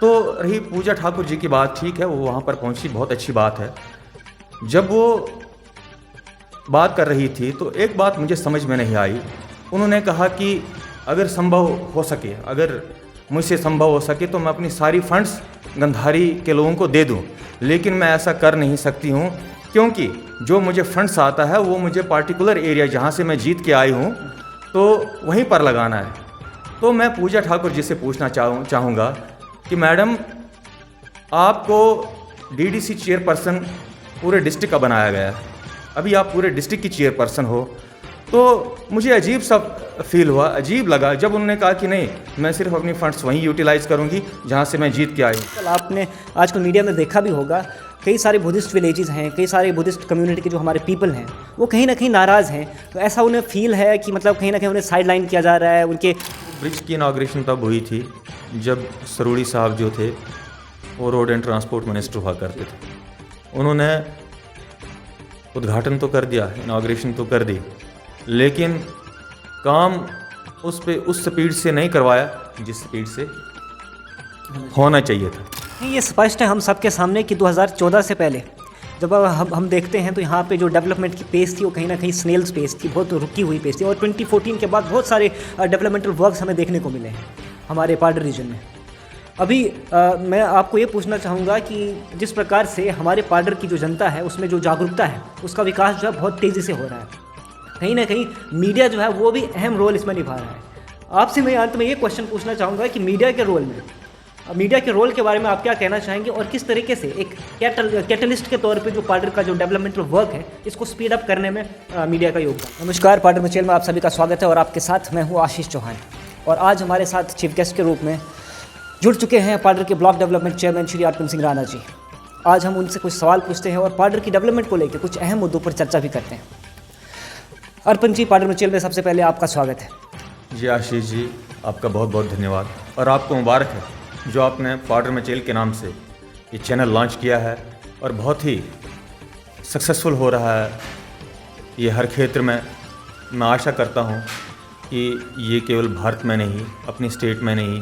तो रही पूजा ठाकुर जी की बात, ठीक है, वो वहाँ पर पहुँची, बहुत अच्छी बात है। जब वो बात कर रही थी तो एक बात मुझे समझ में नहीं आई। उन्होंने कहा कि अगर संभव हो सके, अगर मुझसे संभव हो सके तो मैं अपनी सारी फंड्स गंधारी के लोगों को दे दूं, लेकिन मैं ऐसा कर नहीं सकती हूं, क्योंकि जो मुझे फंड्स आता है वो मुझे पार्टिकुलर एरिया जहां से मैं जीत के आई हूं तो वहीं पर लगाना है। तो मैं पूजा ठाकुर जी से पूछना चाहूँगा कि मैडम, आपको डीडीसी चेयरपर्सन पूरे डिस्ट्रिक्ट का बनाया गया है, अभी आप पूरे डिस्ट्रिक्ट की चेयरपर्सन हो, तो मुझे अजीब सा फील हुआ, अजीब लगा जब उन्होंने कहा कि नहीं, मैं सिर्फ अपनी फंड्स वहीं यूटिलाइज़ करूंगी जहां से मैं जीत के आई। कल आपने आजकल मीडिया में देखा भी होगा, कई सारे बुद्धिस्ट विलेजेस हैं, कई सारे बुद्धिस्ट कम्युनिटी के जो हमारे पीपल हैं वो कहीं ना कहीं नाराज़ हैं। तो ऐसा उन्हें फील है कि मतलब कहीं ना कहीं उन्हें साइड लाइन किया जा रहा है। उनके ब्रिज की इनाग्रेशन तब हुई थी जब सरूड़ी साहब जो थे वो रोड एंड ट्रांसपोर्ट मिनिस्टर हुआ करते थे। उन्होंने उद्घाटन तो कर दिया, इनाग्रेशन तो कर दी, लेकिन काम उस स्पीड से नहीं करवाया जिस स्पीड से होना चाहिए था। नहीं, ये स्पष्ट है हम सबके सामने कि 2014 से पहले जब हम देखते हैं तो यहाँ पे जो डेवलपमेंट की पेस थी वो कहीं ना कहीं स्नेल्स पेस थी, बहुत रुकी हुई पेस थी। और 2014 के बाद बहुत सारे डेवलपमेंटल वर्क्स हमें देखने को मिले हैं हमारे पार्डर रीजन में। अभी मैं आपको ये पूछना चाहूँगा कि जिस प्रकार से हमारे पार्डर की जो जनता है उसमें जो जागरूकता है उसका विकास जो है बहुत तेज़ी से हो रहा है। कहीं ना कहीं मीडिया जो है वो भी अहम रोल इसमें निभा रहा है। आपसे मैं अंत में ये क्वेश्चन पूछना चाहूँगा कि मीडिया के रोल के बारे में आप क्या कहना चाहेंगे और किस तरीके से एक कैटलिस्ट के तौर पे जो पार्डर का जो डेवलपमेंटल वर्क है इसको स्पीड अप करने में मीडिया का योगदान। नमस्कार, पार्डर मचेल में आप सभी का स्वागत है और आपके साथ मैं हूँ आशीष चौहान। और आज हमारे साथ चीफ गेस्ट के रूप में जुड़ चुके हैं पार्डर के ब्लॉक डेवलपमेंट चेयरमैन श्री अर्पण सिंह राणा जी। आज हम उनसे कुछ सवाल पूछते हैं और पार्डर की डेवलपमेंट को लेकर कुछ अहम मुद्दों पर चर्चा भी करते हैं। अर्पण जी, पार्डर मचेल में सबसे पहले आपका स्वागत है। जी आशीष जी, आपका बहुत बहुत धन्यवाद और आपको मुबारक है जो आपने पार्डर मचेल के नाम से ये चैनल लॉन्च किया है और बहुत ही सक्सेसफुल हो रहा है ये हर क्षेत्र में। मैं आशा करता हूँ कि ये केवल भारत में नहीं, अपनी स्टेट में नहीं,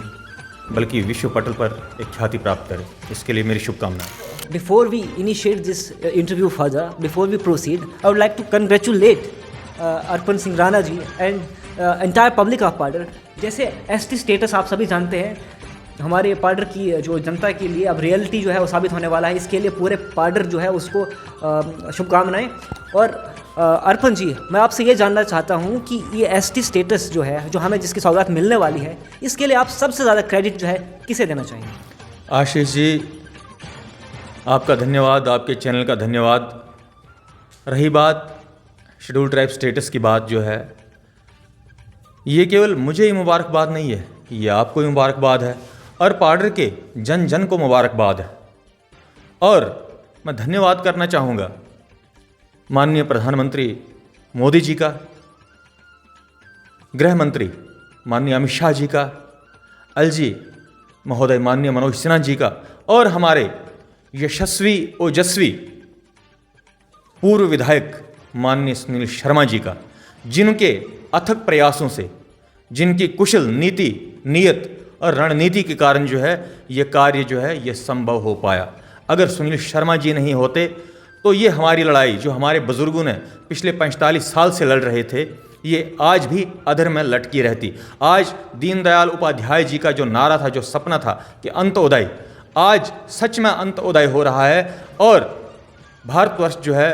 बल्कि विश्व पटल पर एक ख्याति प्राप्त करे। इसके लिए मेरी शुभकामनाएं। Before we initiate this interview further, before we proceed, I would like to congratulate Arpan Singh Rana ji and entire public of पार्डर। जैसे एसटी स्टेटस आप सभी जानते हैं हमारे पार्डर की जो जनता के लिए अब रियलिटी जो है वो साबित होने वाला है। इसके लिए पूरे पार्डर जो है उसको शुभकामनाएं। और अर्पण जी, मैं आपसे ये जानना चाहता हूँ कि ये एसटी स्टेटस जो है, जो हमें जिसकी सौगात मिलने वाली है, इसके लिए आप सबसे ज़्यादा क्रेडिट जो है किसे देना चाहेंगे? आशीष जी, आपका धन्यवाद, आपके चैनल का धन्यवाद। रही बात शेड्यूल ट्राइब स्टेटस की बात जो है, ये केवल मुझे ही मुबारकबाद नहीं है, ये आपको ही मुबारकबाद है और पार्डर के जन जन को मुबारकबाद है। और मैं धन्यवाद करना चाहूँगा माननीय प्रधानमंत्री मोदी जी का, गृह मंत्री माननीय अमित शाह जी का, एलजी महोदय माननीय मनोज सिन्हा जी का और हमारे यशस्वी ओजस्वी पूर्व विधायक माननीय सुनील शर्मा जी का, जिनके अथक प्रयासों से, जिनकी कुशल नीति, नीयत और रणनीति के कारण जो है ये कार्य जो है ये संभव हो पाया। अगर सुनील शर्मा जी नहीं होते तो ये हमारी लड़ाई जो हमारे बुजुर्गों ने पिछले 45 साल से लड़ रहे थे, ये आज भी अधर में लटकी रहती। आज दीनदयाल उपाध्याय जी का जो नारा था, जो सपना था कि अंत्योदय, आज सच में अंत्योदय हो रहा है और भारतवर्ष जो है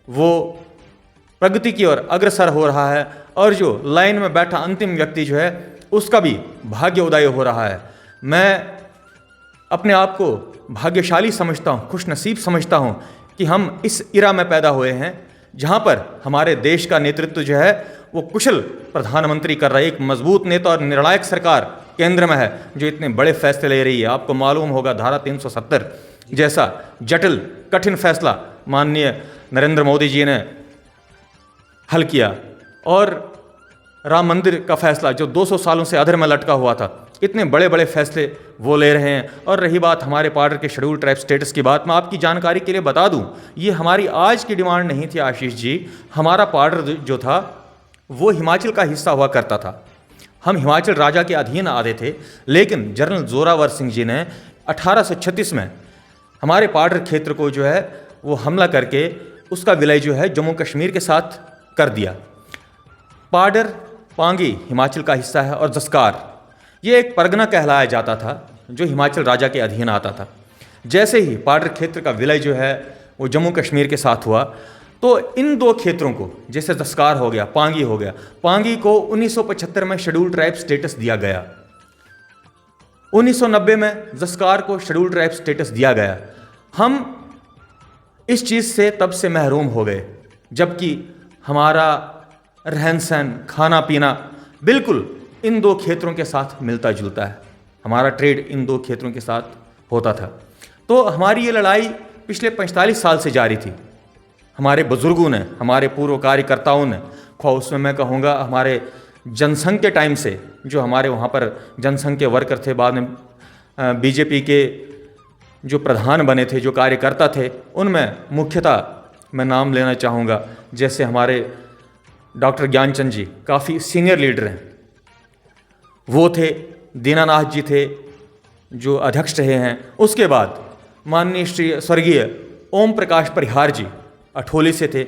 वो प्रगति की ओर अग्रसर हो रहा है और जो लाइन में बैठा अंतिम व्यक्ति जो है उसका भी भाग्य उदय हो रहा है। मैं अपने आप को भाग्यशाली समझता हूँ, खुशनसीब समझता हूँ कि हम इस इरा में पैदा हुए हैं जहाँ पर हमारे देश का नेतृत्व जो है वो कुशल प्रधानमंत्री कर रहा है। एक मजबूत नेता और निर्णायक सरकार केंद्र में है जो इतने बड़े फैसले ले रही है। आपको मालूम होगा धारा 370 जैसा जटिल कठिन फैसला माननीय नरेंद्र मोदी जी ने हल किया और राम मंदिर का फैसला जो 200 सालों से अधर में लटका हुआ था, इतने बड़े बड़े फैसले वो ले रहे हैं। और रही बात हमारे पार्डर के शेड्यूल ट्राइब स्टेटस की बात, मैं आपकी जानकारी के लिए बता दूं, ये हमारी आज की डिमांड नहीं थी आशीष जी। हमारा पार्डर जो था वो हिमाचल का हिस्सा हुआ करता था। हम हिमाचल राजा के अधीन आते थे, लेकिन जनरल जोरावर सिंह जी ने 1836 में हमारे पाडर क्षेत्र को जो है वो हमला करके उसका विलय जो है जम्मू कश्मीर के साथ कर दिया। पाडर पांगी हिमाचल का हिस्सा है और जस्कार ये एक परगना कहलाया जाता था जो हिमाचल राजा के अधीन आता था। जैसे ही पाडर क्षेत्र का विलय जो है वो जम्मू कश्मीर के साथ हुआ तो इन दो क्षेत्रों को, जैसे जस्कार हो गया, पांगी हो गया, पांगी को 1975 में शेड्यूल ट्राइब स्टेटस दिया गया, 1990 में जस्कार को शेड्यूल ट्राइब स्टेटस दिया गया। हम इस चीज़ से तब से महरूम हो गए, जबकि हमारा रहन सहन, खाना पीना बिल्कुल इन दो क्षेत्रों के साथ मिलता जुलता है, हमारा ट्रेड इन दो क्षेत्रों के साथ होता था। तो हमारी ये लड़ाई पिछले 45 साल से जारी थी। हमारे बुजुर्गों ने, हमारे पूर्व कार्यकर्ताओं ने, ख्वाह उसमें मैं कहूँगा हमारे जनसंघ के टाइम से, जो हमारे वहाँ पर जनसंघ के वर्कर थे, बाद में बीजेपी के जो प्रधान बने थे, जो कार्यकर्ता थे, उनमें मुख्यतः मैं नाम लेना चाहूँगा, जैसे हमारे डॉक्टर ज्ञानचंद जी काफ़ी सीनियर लीडर हैं, वो थे, दीनानाथ जी थे जो अध्यक्ष रहे हैं। उसके बाद माननीय श्री स्वर्गीय ओम प्रकाश परिहार जी अठोली से थे,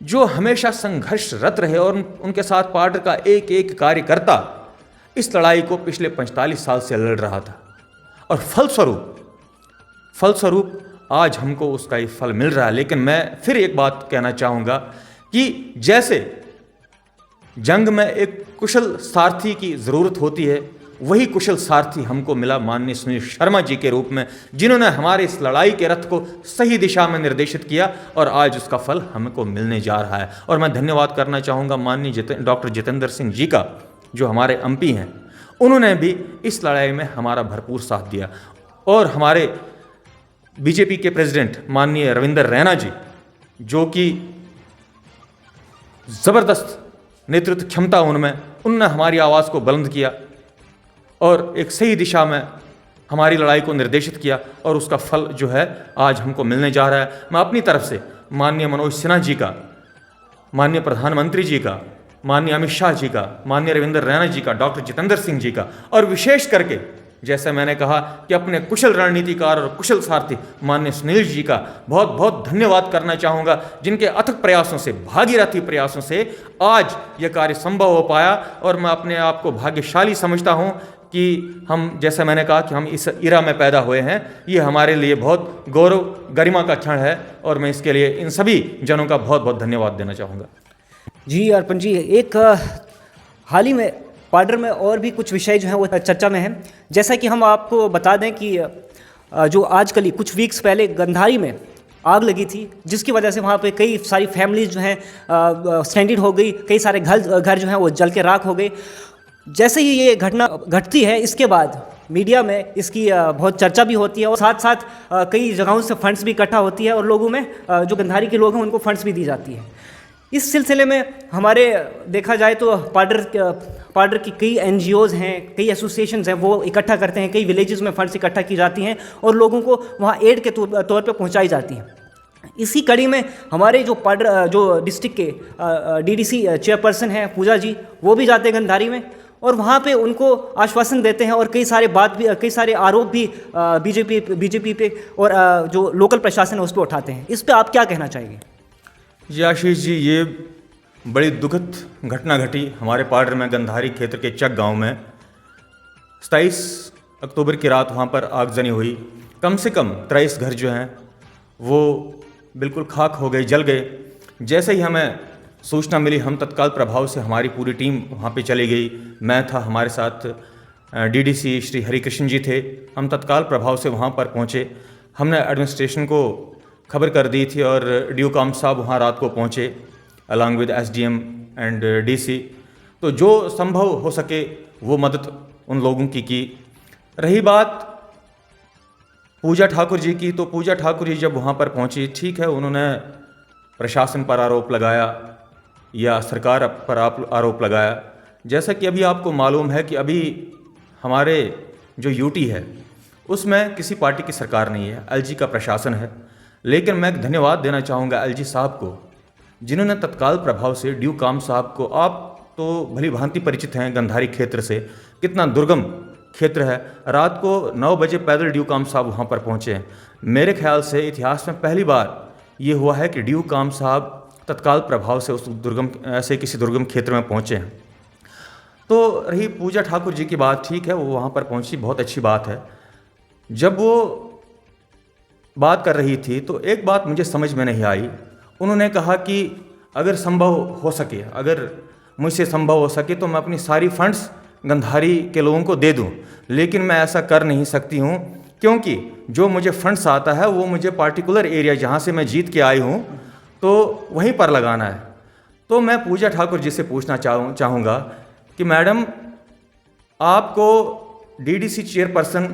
जो हमेशा संघर्षरत रहे और उनके साथ पार्टी का एक एक कार्यकर्ता इस लड़ाई को पिछले 45 साल से लड़ रहा था। और फलस्वरूप आज हमको उसका ये फल मिल रहा है। लेकिन मैं फिर एक बात कहना चाहूँगा कि जैसे जंग में एक कुशल सारथी की ज़रूरत होती है, वही कुशल सारथी हमको मिला माननीय सुनील शर्मा जी के रूप में, जिन्होंने हमारे इस लड़ाई के रथ को सही दिशा में निर्देशित किया और आज उसका फल हमको मिलने जा रहा है। और मैं धन्यवाद करना चाहूँगा माननीय डॉक्टर जितेंद्र सिंह जी का, जो हमारे एमपी हैं, उन्होंने भी इस लड़ाई में हमारा भरपूर साथ दिया। और हमारे बीजेपी के प्रेसिडेंट माननीय रविंदर रैना जी, जो कि ज़बरदस्त नेतृत्व क्षमता उनने हमारी आवाज़ को बुलंद किया और एक सही दिशा में हमारी लड़ाई को निर्देशित किया और उसका फल जो है आज हमको मिलने जा रहा है। मैं अपनी तरफ से माननीय मनोज सिन्हा जी का, माननीय प्रधानमंत्री जी का, माननीय अमित शाह जी का, माननीय रविंदर रैना जी का, डॉक्टर जितेंद्र सिंह जी का, और विशेष करके जैसे मैंने कहा कि अपने कुशल रणनीतिकार और कुशल सारथी माननीय सुनील जी का बहुत बहुत धन्यवाद करना चाहूँगा, जिनके अथक प्रयासों से, भागीरथी प्रयासों से आज यह कार्य संभव हो पाया। और मैं अपने आप को भाग्यशाली समझता हूँ कि हम, जैसे मैंने कहा कि हम इस इरा में पैदा हुए हैं, ये हमारे लिए बहुत गौरव गरिमा का क्षण है और मैं इसके लिए इन सभी जनों का बहुत बहुत धन्यवाद देना चाहूँगा। जी अर्पण जी, एक हाल ही में पाडर में और भी कुछ विषय जो हैं वो चर्चा में हैं। जैसा कि हम आपको बता दें कि जो आजकल ही कुछ वीक्स पहले गंधारी में आग लगी थी, जिसकी वजह से वहाँ पे कई सारी फैमिलीज जो हैं स्ट्रैंडेड हो गई, कई सारे घर जो हैं वो जल के राख हो गए। जैसे ही ये घटना घटती है, इसके बाद मीडिया में इसकी बहुत चर्चा भी होती है और साथ साथ कई जगहों से फंड्स भी इकट्ठा होती है और लोगों में जो गंधारी के लोग हैं उनको फंड्स भी दी जाती है। इस सिलसिले में हमारे देखा जाए तो पाडर की कई NGOs हैं, कई एसोसिएशंस हैं, वो इकट्ठा करते हैं, कई विलेजेस में फंड्स इकट्ठा की जाती हैं और लोगों को वहाँ एड के तौर पे पहुँचाई जाती हैं। इसी कड़ी में हमारे जो पाडर जो डिस्ट्रिक्ट के DDC चेयरपर्सन हैं पूजा जी, वो भी जाते हैं गंधारी में और वहाँ पे उनको आश्वासन देते हैं और कई सारे आरोप भी बीजेपी पे और जो लोकल प्रशासन है उस पर उठाते हैं। इस पर आप क्या कहना चाहेंगे? जी आशीष जी, ये बड़ी दुखद घटना घटी हमारे पाडर में, गंधारी क्षेत्र के चक गांव में। 27 अक्टूबर की रात वहाँ पर आगजनी हुई। कम से कम 23 घर जो हैं वो बिल्कुल खाक हो गए, जल गए। जैसे ही हमें सूचना मिली, हम तत्काल प्रभाव से हमारी पूरी टीम वहाँ पे चली गई। मैं था, हमारे साथ DDC श्री हरिकृष्ण जी थे। हम तत्काल प्रभाव से वहाँ पर पहुँचे। हमने एडमिनिस्ट्रेशन को खबर कर दी थी और DO काम साहब वहाँ रात को पहुँचे along with SDM and DC। तो जो संभव हो सके वो मदद उन लोगों की। रही बात पूजा ठाकुर जी की, तो पूजा ठाकुर जी जब वहाँ पर पहुँची, ठीक है, उन्होंने प्रशासन पर आरोप लगाया या सरकार पर आरोप लगाया। जैसा कि अभी आपको मालूम है कि अभी हमारे जो UT है उसमें किसी पार्टी की सरकार नहीं है, LG का प्रशासन है। लेकिन मैं धन्यवाद देना चाहूँगा LG साहब को, जिन्होंने तत्काल प्रभाव से DO काम साहब को, आप तो भली भांति परिचित हैं गंधारी क्षेत्र से, कितना दुर्गम क्षेत्र है। रात को 9 बजे पैदल ड्यूक आम साहब वहाँ पर पहुँचे हैं। मेरे ख्याल से इतिहास में पहली बार ये हुआ है कि ड्यूक आम साहब तत्काल प्रभाव से उस ऐसे किसी दुर्गम क्षेत्र में पहुँचे हैं। तो रही पूजा ठाकुर जी की बात, ठीक है, वो वहाँ पर पहुँची, बहुत अच्छी बात है। जब वो बात कर रही थी तो एक बात मुझे समझ में नहीं आई। उन्होंने कहा कि अगर संभव हो सके, अगर मुझसे संभव हो सके तो मैं अपनी सारी फंड्स गंधारी के लोगों को दे दूं, लेकिन मैं ऐसा कर नहीं सकती हूं क्योंकि जो मुझे फंड्स आता है वो मुझे पार्टिकुलर एरिया जहां से मैं जीत के आई हूं तो वहीं पर लगाना है। तो मैं पूजा ठाकुर जी से पूछना चाहूँगा कि मैडम, आपको डीडीसी चेयरपर्सन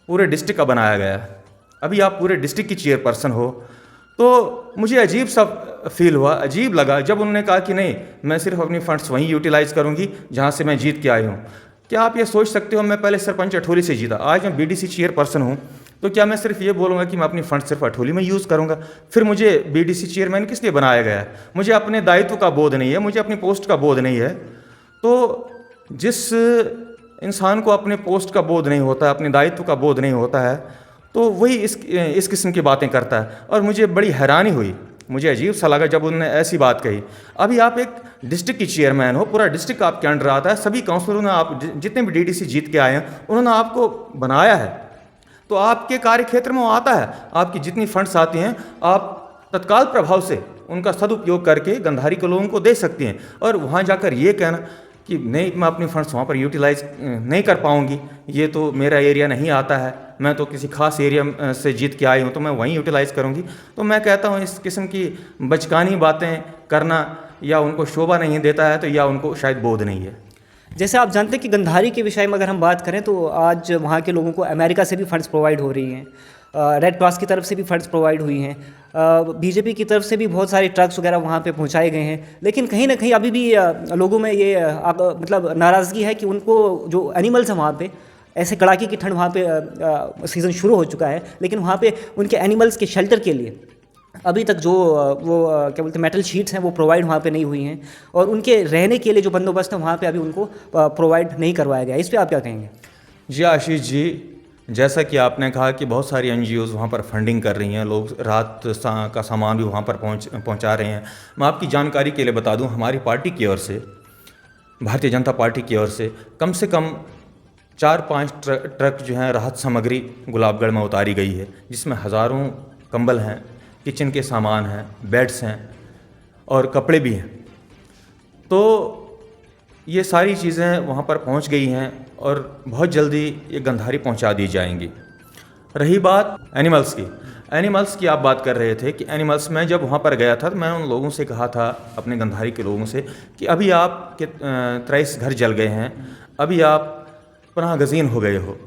पूरे डिस्ट्रिक्ट का बनाया गया है, अभी आप पूरे डिस्ट्रिक्ट की चेयरपर्सन हो। तो मुझे अजीब सा फील हुआ, अजीब लगा जब उन्होंने कहा कि नहीं, मैं सिर्फ अपनी फंड्स वहीं यूटिलाइज़ करूंगी जहां से मैं जीत के आई हूं। क्या आप ये सोच सकते हो, मैं पहले सरपंच अठोली से जीता, आज मैं बीडीसी चेयरपर्सन हूं, तो क्या मैं सिर्फ ये बोलूँगा कि मैं अपनी फंड सिर्फ अठोली में यूज़ करूँगा? फिर मुझे बीडीसी चेयरमैन किस लिए बनाया गया है? मुझे अपने दायित्व का बोध नहीं है, मुझे अपनी पोस्ट का बोध नहीं है। तो जिस इंसान को अपने पोस्ट का बोध नहीं होता, अपने दायित्व का बोध नहीं होता है, तो वही इस किस्म की बातें करता है। और मुझे बड़ी हैरानी हुई, मुझे अजीब सा लगा जब उन्होंने ऐसी बात कही। अभी आप एक डिस्ट्रिक्ट की चेयरमैन हो, पूरा डिस्ट्रिक्ट आपके अंडर आता है, सभी काउंसलरों ने, आप जितने भी डीडीसी जीत के आए हैं उन्होंने आपको बनाया है, तो आपके कार्य क्षेत्र में वो आता है। आपकी जितनी फंड्स आती हैं आप तत्काल प्रभाव से उनका सदुपयोग करके गंधारी के लोगों को दे सकती हैं। और वहाँ जाकर ये कहना कि नहीं, मैं अपनी फंड्स वहाँ पर यूटिलाइज नहीं कर पाऊँगी, ये तो मेरा एरिया नहीं आता है, मैं तो किसी खास एरिया से जीत के आई हूँ तो मैं वहीं यूटिलाइज़ करूँगी। तो मैं कहता हूँ इस किस्म की बचकानी बातें करना या उनको शोभा नहीं देता है, तो या उनको शायद बोध नहीं है। जैसे आप जानते हैं कि गंधारी के विषय में अगर हम बात करें तो आज वहाँ के लोगों को अमेरिका से भी फंड्स प्रोवाइड हो रही हैं, रेड क्रॉस की तरफ से भी फंड्स प्रोवाइड हुई हैं, बीजेपी की तरफ से भी बहुत सारे ट्रक्स वगैरह वहाँ पे पहुँचाए गए हैं। लेकिन कहीं ना कहीं अभी भी लोगों में ये मतलब नाराज़गी है कि उनको जो एनिमल्स हैं वहाँ पे, ऐसे कड़ाके की ठंड वहाँ पे सीज़न शुरू हो चुका है, लेकिन वहाँ पे उनके एनिमल्स के शेल्टर के लिए अभी तक जो वो क्या बोलते हैं मेटल शीट्स हैं वो प्रोवाइड वहाँ पे नहीं हुई हैं, और उनके रहने के लिए जो बंदोबस्त है वहाँ पे अभी उनको प्रोवाइड नहीं करवाया गया। इस पर आप क्या कहेंगे? जी आशीष जी, जैसा कि आपने कहा कि बहुत सारी एनजीओज़ वहाँ पर फंडिंग कर रही हैं, लोग रात का सामान भी वहाँ पर पहुँचा रहे हैं। मैं आपकी जानकारी के लिए बता दूँ, हमारी पार्टी की ओर से, भारतीय जनता पार्टी की ओर से कम 4-5 ट्रक जो हैं राहत सामग्री गुलाबगढ़ में उतारी गई है, जिसमें हज़ारों कंबल हैं, किचन के सामान हैं, बेड्स हैं और कपड़े भी हैं। तो ये सारी चीज़ें वहाँ पर पहुँच गई हैं और बहुत जल्दी ये गंधारी पहुँचा दी जाएंगी। रही बात एनिमल्स की आप बात कर रहे थे कि एनिमल्स, मैं जब वहाँ पर गया था तो मैं उन लोगों से कहा था, अपने गंधारी के लोगों से, कि अभी आप के 23 घर जल गए हैं, अभी आप पनाह गज़ीन हो गए हो,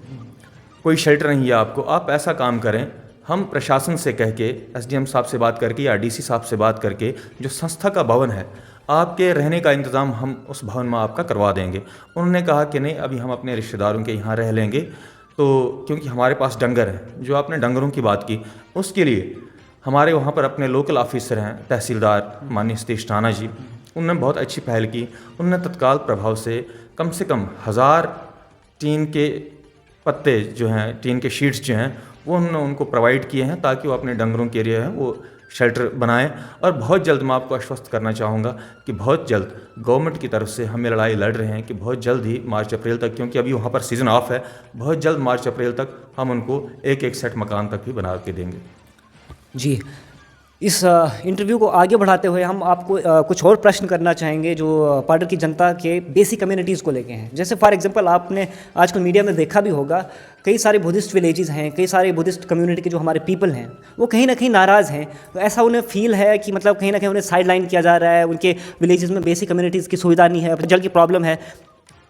कोई शेल्टर नहीं है आपको, आप ऐसा काम करें, हम प्रशासन से कह के, एसडीएम साहब से बात करके या डीसी साहब से बात करके, जो संस्था का भवन है, आपके रहने का इंतज़ाम हम उस भवन में आपका करवा देंगे। उन्होंने कहा कि नहीं, अभी हम अपने रिश्तेदारों के यहाँ रह लेंगे, तो क्योंकि हमारे पास डंगर है। जो आपने डंगरों की बात की, उसके लिए हमारे वहाँ पर अपने लोकल ऑफिसर हैं, तहसीलदार माननीय सतीश राणा जी, उन्होंने बहुत अच्छी पहल की। उन्होंने तत्काल प्रभाव से कम 1000 टीन के पत्ते जो हैं, टीन के शीट्स जो हैं, वो उन्होंने उनको प्रोवाइड किए हैं ताकि वो अपने डंगरों के लिए है वो शेल्टर बनाएं। और बहुत जल्द मैं आपको आश्वस्त करना चाहूँगा कि बहुत जल्द गवर्नमेंट की तरफ से हम ये लड़ाई लड़ रहे हैं कि बहुत जल्द ही मार्च अप्रैल तक, क्योंकि अभी वहाँ पर सीज़न ऑफ है, बहुत जल्द मार्च अप्रैल तक हम उनको एक सेट मकान तक भी बना के देंगे। जी, इस इंटरव्यू को आगे बढ़ाते हुए हम आपको कुछ और प्रश्न करना चाहेंगे जो पाडर की जनता के बेसिक कम्युनिटीज़ को लेके हैं। जैसे फॉर एग्जांपल आपने आजकल मीडिया में देखा भी होगा, कई सारे बुद्धिस्ट विलेजेस हैं, कई सारे बुद्धिस्ट कम्युनिटी के जो हमारे पीपल हैं वो कहीं ना कहीं नाराज़ हैं। तो ऐसा उन्हें फील है कि मतलब कहीं ना कहीं उन्हें साइड लाइन किया जा रहा है, उनके विलेजेस में बेसिक कम्युनिटीज़ की सुविधा नहीं है, जल की प्रॉब्लम है,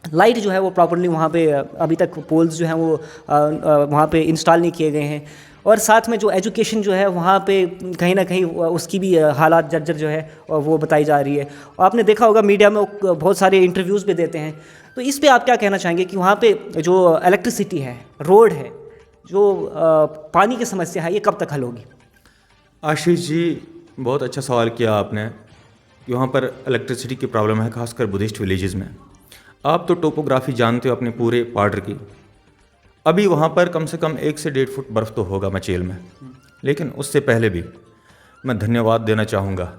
लाइट जो है वो प्रॉपर्ली वहाँ पे अभी तक पोल्स जो हैं वो वहाँ पे इंस्टॉल नहीं किए गए हैं, और साथ में जो एजुकेशन जो है वहाँ पे कहीं ना कहीं उसकी भी हालात जर्जर जो है वो बताई जा रही है। आपने देखा होगा मीडिया में बहुत सारे इंटरव्यूज़ भी देते हैं। तो इस पे आप क्या कहना चाहेंगे कि वहाँ पे जो इलेक्ट्रिसिटी है, रोड है, जो पानी की समस्या है, ये कब तक हल होगी? आशीष जी, बहुत अच्छा सवाल किया आपने कि वहाँ पर इलेक्ट्रिसिटी की प्रॉब्लम है, खासकर बुद्धिस्ट विलेजेस में। आप तो टोपोग्राफी जानते हो अपने पूरे पाडर की, अभी वहाँ पर कम से कम 1 से 1.5 फुट बर्फ़ तो होगा मचेल में। लेकिन उससे पहले भी मैं धन्यवाद देना चाहूँगा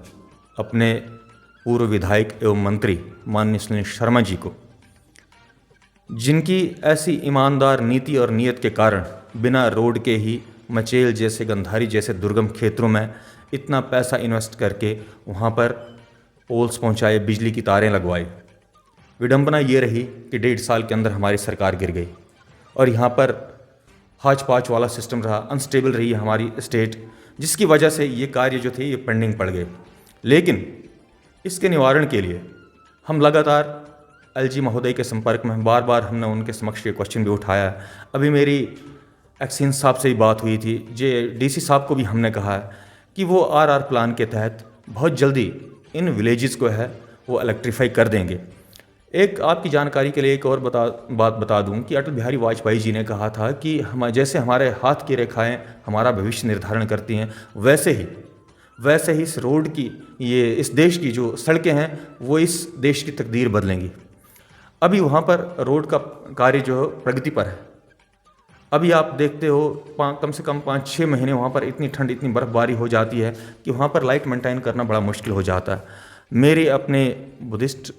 अपने पूर्व विधायक एवं मंत्री माननीय सुनील शर्मा जी को, जिनकी ऐसी ईमानदार नीति और नीयत के कारण बिना रोड के ही मचेल जैसे, गंधारी जैसे दुर्गम क्षेत्रों में इतना पैसा इन्वेस्ट करके वहाँ पर पोल्स पहुँचाए, बिजली की तारें लगवाई। विडंबना ये रही कि 1.5 साल के अंदर हमारी सरकार गिर गई और यहाँ पर हाच पाच वाला सिस्टम रहा, अनस्टेबल रही हमारी स्टेट, जिसकी वजह से ये कार्य जो थे ये पेंडिंग पड़ गए। लेकिन इसके निवारण के लिए हम लगातार एलजी महोदय के संपर्क में, बार बार हमने उनके समक्ष ये क्वेश्चन भी उठाया। अभी मेरी एक्सीन साहब से ही बात हुई थी, डीसी साहब को भी हमने कहा है कि वो आरआर प्लान के तहत बहुत जल्दी इन विलेजेस को है वो इलेक्ट्रीफाई कर देंगे। एक आपकी जानकारी के लिए एक और बात बता दूं कि अटल बिहारी वाजपेयी जी ने कहा था कि जैसे हमारे हाथ की रेखाएं हमारा भविष्य निर्धारण करती हैं, वैसे ही इस रोड की, इस देश की जो सड़कें हैं वो इस देश की तकदीर बदलेंगी। अभी वहाँ पर रोड का कार्य जो प्रगति पर है। अभी आप देखते हो कम से कम 5-6 महीने वहाँ पर इतनी ठंड, इतनी बर्फ़बारी हो जाती है कि वहाँ पर लाइट मेंटेन करना बड़ा मुश्किल हो जाता है। मेरे अपने बुद्धिस्ट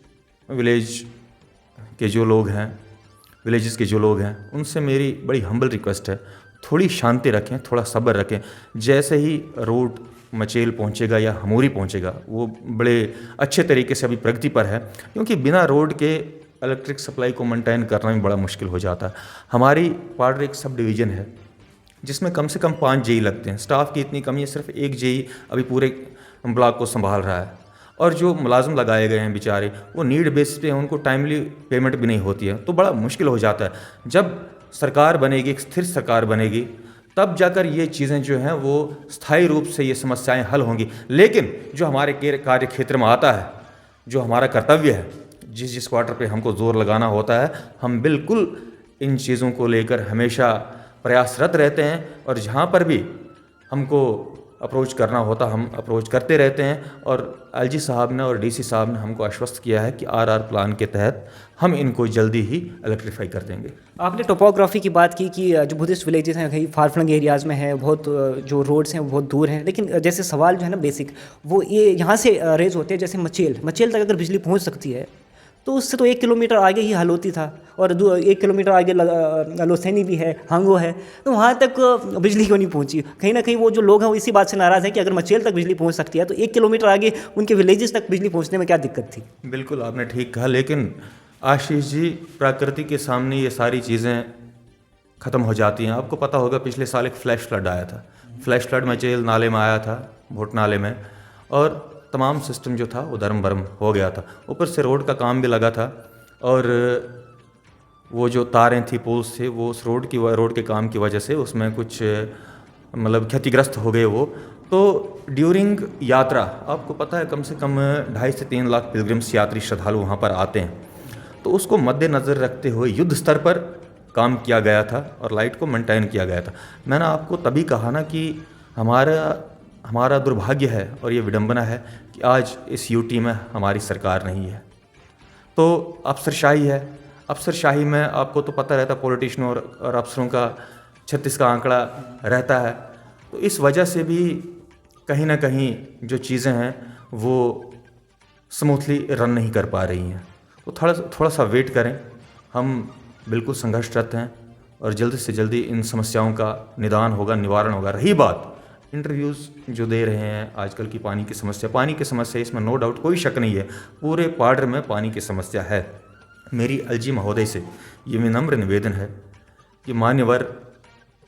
विलेजेस के जो लोग हैं उनसे मेरी बड़ी हम्बल रिक्वेस्ट है, थोड़ी शांति रखें, थोड़ा सब्र रखें। जैसे ही रोड मचेल पहुंचेगा या हमूरी पहुंचेगा, वो बड़े अच्छे तरीके से अभी प्रगति पर है, क्योंकि बिना रोड के इलेक्ट्रिक सप्लाई को मेंटेन करना भी बड़ा मुश्किल हो जाता है। हमारी पाडर एक सब डिवीज़न है जिसमें कम से कम 5 जेई लगते हैं। स्टाफ की इतनी कमी है, सिर्फ 1 जेई अभी पूरे ब्लॉक को संभाल रहा है। और जो मुलाजिम लगाए गए हैं बेचारे, वो नीड बेसिस पे, उनको टाइमली पेमेंट भी नहीं होती है, तो बड़ा मुश्किल हो जाता है। जब सरकार बनेगी, एक स्थिर सरकार बनेगी, तब जाकर ये चीज़ें जो हैं वो स्थायी रूप से ये समस्याएं हल होंगी। लेकिन जो हमारे कार्य क्षेत्र में आता है, जो हमारा कर्तव्य है, जिस क्वार्टर पे हमको जोर लगाना होता है, हम बिल्कुल इन चीज़ों को लेकर हमेशा प्रयासरत रहते हैं और जहाँ पर भी हमको अप्रोच करना होता हम अप्रोच करते रहते हैं। और एलजी साहब ने और डीसी साहब ने हमको आश्वस्त किया है कि आरआर प्लान के तहत हम इनको जल्दी ही इलेक्ट्रीफाई कर देंगे। आपने टोपोग्राफी की बात की कि जो बुद्धिस्ट विलेजेस हैं कहीं फार फ्लंग एरियाज़ में है, बहुत जो रोड्स हैं वो बहुत दूर हैं। लेकिन जैसे सवाल जो है ना बेसिक, वो ये यहाँ से रेज होते हैं, जैसे मचेल तक अगर बिजली पहुँच सकती है तो उससे तो 1 किलोमीटर आगे ही हलोती था, और 1 किलोमीटर आगे लोसेनी भी है, हांगो है, तो वहाँ तक बिजली क्यों नहीं पहुँची? कहीं ना कहीं वो जो लोग हैं वो इसी बात से नाराज़ हैं कि अगर मचेल तक बिजली पहुँच सकती है तो 1 किलोमीटर आगे उनके विलेजेस तक बिजली पहुँचने में क्या दिक्कत थी? बिल्कुल आपने ठीक कहा, लेकिन आशीष जी, प्रकृति के सामने ये सारी चीज़ें ख़त्म हो जाती हैं। आपको पता होगा पिछले साल एक फ्लैश फ्लड आया था। फ्लैश फ्लड मचेल नाले में आया था, भोट नाले में, और तमाम सिस्टम जो था वो दरम बरम हो गया था। ऊपर से रोड का काम भी लगा था और वो जो तारें थी, पोल्स थे, वो उस रोड के काम की वजह से उसमें कुछ मतलब क्षतिग्रस्त हो गए वो। तो ड्यूरिंग यात्रा आपको पता है कम से कम 2.5 से 3 लाख पिलग्रिम्स यात्री श्रद्धालु वहाँ पर आते हैं, तो उसको मद्देनज़र रखते हुए युद्ध स्तर पर काम किया गया था और लाइट को मेंटेन किया गया था। मैंने आपको तभी कहा ना कि हमारा दुर्भाग्य है और ये विडंबना है कि आज इस यूटी में हमारी सरकार नहीं है। तो अफसरशाही है। अफसरशाही में आपको तो पता रहता, पॉलिटिशियन और अफसरों का 36 का आंकड़ा रहता है। तो इस वजह से भी कहीं ना कहीं जो चीज़ें हैं वो स्मूथली रन नहीं कर पा रही हैं। तो थोड़ा सा वेट करें, हम बिल्कुल संघर्षरत हैं और जल्दी से जल्दी इन समस्याओं का निदान होगा, निवारण होगा। रही बात इंटरव्यूज़ जो दे रहे हैं आजकल की पानी की समस्या, इसमें नो डाउट, कोई शक नहीं है, पूरे पाडर में पानी की समस्या है। मेरी एलजी महोदय से ये विनम्र निवेदन है कि मान्यवर,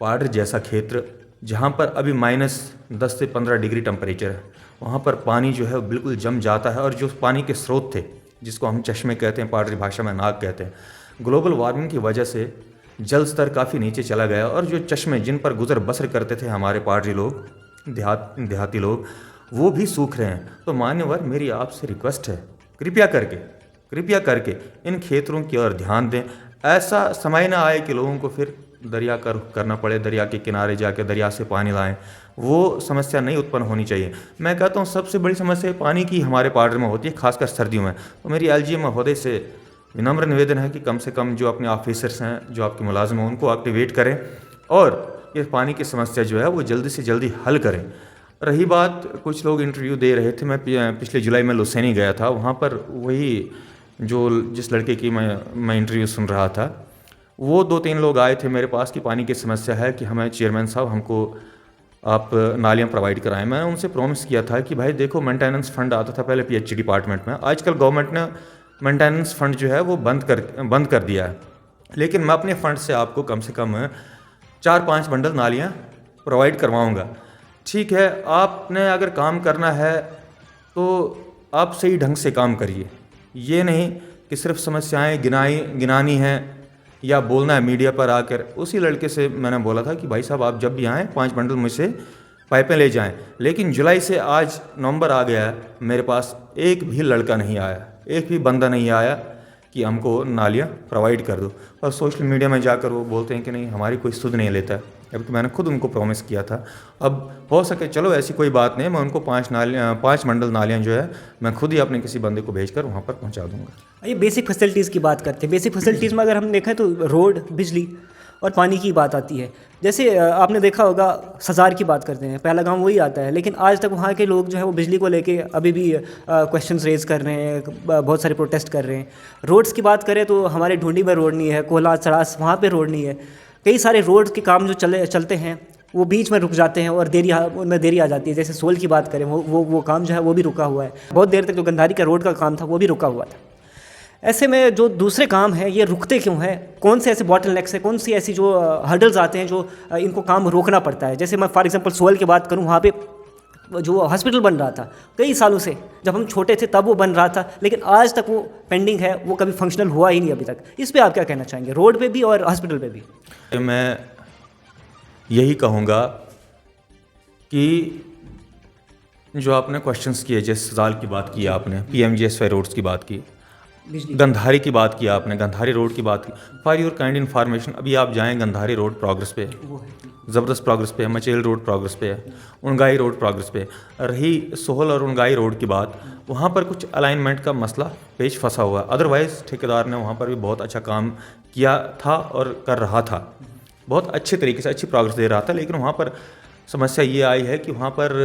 पाडर जैसा क्षेत्र जहाँ पर अभी -10 से 15 डिग्री टेम्परेचर है, वहाँ पर पानी जो है बिल्कुल जम जाता है। और जो पानी के स्रोत थे, जिसको हम चश्मे कहते हैं, पाडरी भाषा में नाग कहते हैं, ग्लोबल वार्मिंग की वजह से जल स्तर काफ़ी नीचे चला गया और जो चश्मे जिन पर गुजर बसर करते थे हमारे पाडरी लोग, देहाती लोग, वो भी सूख रहे हैं। तो मान्यवर, मेरी आपसे रिक्वेस्ट है, कृपया करके इन क्षेत्रों की ओर ध्यान दें। ऐसा समय ना आए कि लोगों को फिर दरिया का रुख करना पड़े, दरिया के किनारे जाके दरिया से पानी लाएं। वो समस्या नहीं उत्पन्न होनी चाहिए। मैं कहता हूँ सबसे बड़ी समस्या पानी की हमारे पाडर में होती है, खासकर सर्दियों में। तो मेरी एलजी महोदय से विनम्र निवेदन है कि कम से कम जो अपने ऑफिसर्स हैं, जो आपके मुलाजिम हैं, उनको एक्टिवेट करें और ये पानी की समस्या जो है वो जल्दी से जल्दी हल करें। रही बात, कुछ लोग इंटरव्यू दे रहे थे, मैं पिछले जुलाई में लुसैनी गया था, वहाँ पर वही जो जिस लड़के की मैं इंटरव्यू सुन रहा था, वो 2-3 लोग आए थे मेरे पास कि पानी की समस्या है कि हमें चेयरमैन साहब हमको आप नालियाँ प्रोवाइड कराएं। मैंने उनसे प्रॉमिस किया था कि भाई देखो, मेंटेनेंस फंड आता था पहले पीएचई डिपार्टमेंट में, आजकल गवर्नमेंट ने मेंटेनेंस फंड जो है वो बंद कर दिया है, लेकिन मैं अपने फंड से आपको कम से कम 4-5 बंडल नालियाँ प्रोवाइड करवाऊँगा। ठीक है, आपने अगर काम करना है तो आप सही ढंग से काम करिए, ये नहीं कि सिर्फ समस्याएं गिनानी हैं या बोलना है मीडिया पर आकर। उसी लड़के से मैंने बोला था कि भाई साहब आप जब भी आएँ 5 बंडल मुझसे पाइपें ले जाएं, लेकिन जुलाई से आज नवंबर आ गया है, मेरे पास एक भी लड़का नहीं आया, एक भी बंदा नहीं आया कि हमको नालियाँ प्रोवाइड कर दो। और सोशल मीडिया में जाकर वो बोलते हैं कि नहीं हमारी कोई सुध नहीं लेता, जबकि मैंने खुद उनको प्रॉमिस किया था। अब हो सके चलो ऐसी कोई बात नहीं, मैं उनको 5 बंडल नालियाँ जो है मैं खुद ही अपने किसी बंदे को भेजकर वहाँ पर पहुँचा दूँगा। ये बेसिक फैसिलिटीज़ की बात करते हैं। बेसिक फैसिलिटीज़ में अगर हम देखें तो रोड, बिजली और पानी की बात आती है। जैसे आपने देखा होगा सज़ार की बात करते हैं, पहला गांव वही आता है, लेकिन आज तक वहाँ के लोग जो है वो बिजली को लेके अभी भी क्वेश्चंस रेज कर रहे हैं, बहुत सारे प्रोटेस्ट कर रहे हैं। रोड्स की बात करें तो हमारे ढूंढी में रोड नहीं है, कोहला चड़ास वहाँ पे रोड नहीं है। कई सारे रोड के काम जो चलते हैं वो बीच में रुक जाते हैं और उनमें देरी आ जाती है। जैसे सोल की बात करें, वो काम जो है वो भी रुका हुआ है। बहुत देर तक जो गंधारी का रोड का काम था वो भी रुका हुआ था। ऐसे में जो दूसरे काम हैं ये रुकते क्यों हैं? कौन से ऐसे बॉटलनेक्स हैं, कौन सी ऐसी जो हर्डल्स आते हैं जो इनको काम रोकना पड़ता है? जैसे मैं फॉर एग्जांपल सोल की बात करूं, वहाँ पे जो हॉस्पिटल बन रहा था कई सालों से, जब हम छोटे थे तब वो बन रहा था, लेकिन आज तक वो पेंडिंग है, वो कभी फंक्शनल हुआ ही नहीं अभी तक। इस पर आप क्या कहना चाहेंगे, रोड पे भी और हॉस्पिटल पे भी? मैं यही कहूँगा कि जो आपने क्वेश्चंस किए, जिस सवाल की बात की आपने, PMGSY रोड्स की बात की, गंधारी की बात की आपने, गंधारी रोड की बात की, फॉर योर काइंड इन्फॉर्मेशन अभी आप जाएं गंधारी रोड प्रोग्रेस पे है, ज़बरदस्त प्रोग्रेस पे है, मचेल रोड प्रोग्रेस पे है, उनगाई रोड प्रोग्रेस पे है। रही सोहल और उनगाई रोड की बात, वहाँ पर कुछ अलाइनमेंट का मसला पेश फंसा हुआ है। अदरवाइज़ ठेकेदार ने वहाँ पर भी बहुत अच्छा काम किया था और कर रहा था, बहुत अच्छे तरीके से अच्छी प्रोग्रेस दे रहा था, लेकिन वहाँ पर समस्या ये आई है कि वहाँ पर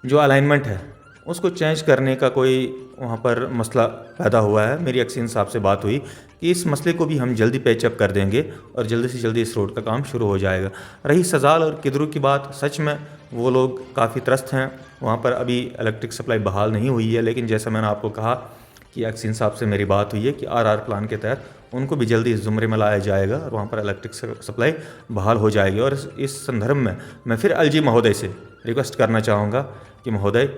जो अलाइनमेंट है उसको चेंज करने का कोई वहाँ पर मसला पैदा हुआ है। मेरी एक्सीन साहब से बात हुई कि इस मसले को भी हम जल्दी पैचअप कर देंगे और जल्दी से जल्दी इस रोड का काम शुरू हो जाएगा। रही सजाल और किदरू की बात, सच में वो लोग काफ़ी त्रस्त हैं, वहाँ पर अभी इलेक्ट्रिक सप्लाई बहाल नहीं हुई है, लेकिन जैसा मैंने आपको कहा कि एक्सीन साहब से मेरी बात हुई है कि RR प्लान के तहत उनको भी जल्दी इस ज़ुमरे में लाया जाएगा और वहाँ पर इलेक्ट्रिक सप्लाई बहाल हो जाएगी। और इस संदर्भ में मैं फिर LG महोदय से रिक्वेस्ट करना चाहूँगा कि महोदय